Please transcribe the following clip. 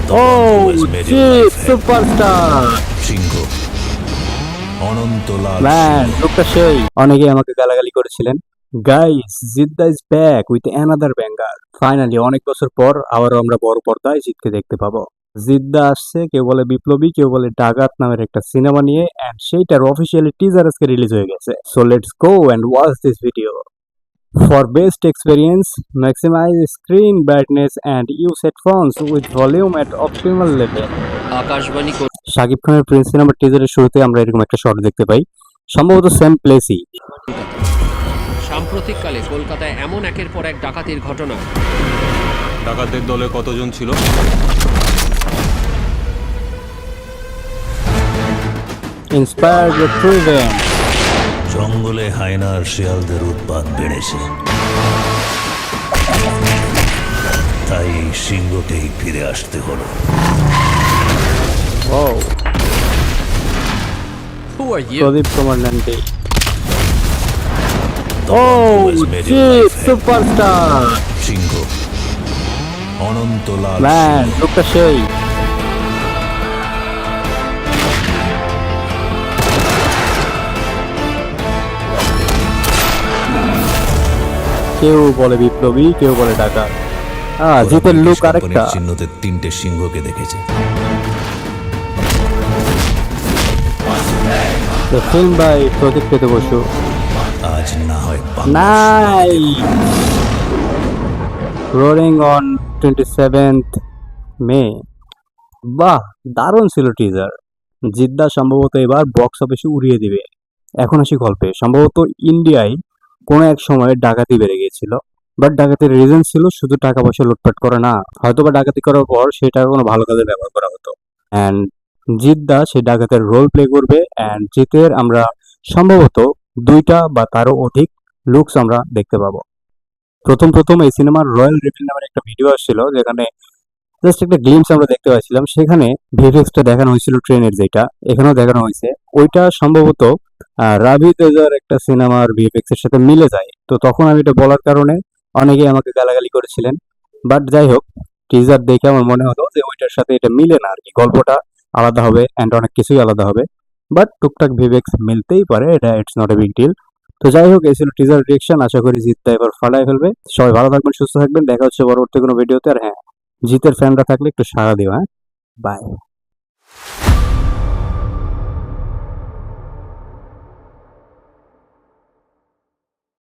the one who has made your life hell. Superstar Singh, Anantlal man, Singh. লোকটা সেই। অনেকে আমাকে গালাগালি করেছিলেন। গাইস, জিদ্দা is back with another banger. Finally অনেক বছর পর আবারও আমরা বড় পর্দায় জিতকে দেখতে পাবো। জিদ্দা আসছে, কেউ বলে বিপ্লবী, কেউ বলে ডাকাত নামের একটা সিনেমা নিয়ে, এন্ড সেইটার অফিসিয়ালি টিজার আজকে রিলিজ হয়ে গেছে। So let's go and watch this video. For best experience, maximize screen brightness and use headphones with volume at optimal level. Akashvani Shakib খানের প্রিন্স সিনেমার টিজারের শুরুতে আমরা এরকম একটা শট দেখতে পাই, সম্ভবত সেম প্লেসই। সাম্প্রতিককালে কলকাতায় এমন একের পর এক ডাকাতির ঘটনা। ডাকাতদের দলে কতজন ছিল? Inspired the true event. জঙ্গলে হায়নার শিয়ালদের উৎপাত বেড়েছে, তাই এই সিংহকেই ফিরে আসতে হলো। Oh, Who are you? Pradeep Kumar Nandi. The one who has made your life hell. Superstar Singh, Anantlal man, Singh. লোকটা সেই। কেউ বলে বিপ্লবী, কেউ বলে ডাকাত। জিতের ওরা লুক ব্রিটিশ আরেকটা। কোম্পানির চিহ্নতে 3টে সিংহকে দেখেছে। ফিল্ম বাই প্রদীপ পেতে বসু। আজ না হয় বাংলার নাই সিংহকে রোলিং অন 27th মে। বাহ, দারুণ ছিল টিজার। জিদ্দা সম্ভবত এবার বক্স অফিসে উড়িয়ে দিবে। এখন আসি গল্পে। সম্ভবত ইন্ডিয়ায় কোনো এক সময় ডাকাতি বেড়ে গিয়েছিল, বাট ডাকাতির রিজন ছিল শুধু টাকা পয়সা লুটপাট করা না, হয়তোবা ডাকাতি করার পর সেই টাকা কোনো ভালো কাজে ব্যবহার করা হতো। অ্যান্ড জিদ্দা সেই ডাকাতের রোল প্লে করবে, অ্যান্ড জিতের আমরা সম্ভবত 2টা বা তারও অধিক লুকস আমরা দেখতে পাবো। প্রথম এই সিনেমার রয়্যাল রিভিল নামের একটা ভিডিও আসছিল, যেখানে জাস্ট একটা গ্লিমস আমরা দেখতে পাচ্ছিলাম। সেখানে ভিএফএক্সটা দেখানো হয়েছিল ট্রেনের, যেটা এখানেও দেখানো হয়েছে। ওইটা সম্ভবত রাভি তেজার একটা সিনেমার ভিএফএক্স এর সাথে মিলে যায়। তো তখন আমি এটা বলার কারণে অনেকেই আমাকে গালাগালি করেছিলেন। বাট যাই হোক, টিজার দেখে আমার মনে হলো যে ওইটার সাথে এটা মিলে না আর কি, গল্পটা আলাদা হবে অ্যান্ড অনেক কিছুই আলাদা হবে। বাট টুকটাক ভিএফএক্স মিলতেই পারে, এটা it's not a big deal. তো যাই হোক, এই ছিল টিজার রিয়েকশন। আশা করি জিতটা এবার ফাটায় ফেলবে। সবাই ভালো থাকবেন, সুস্থ থাকবেন। দেখা হচ্ছে পরবর্তী কোনো ভিডিওতে। আর হ্যাঁ, জিতের ফ্যানরা থাকলে একটু সাড়া দিও। হ্যাঁ, বাই।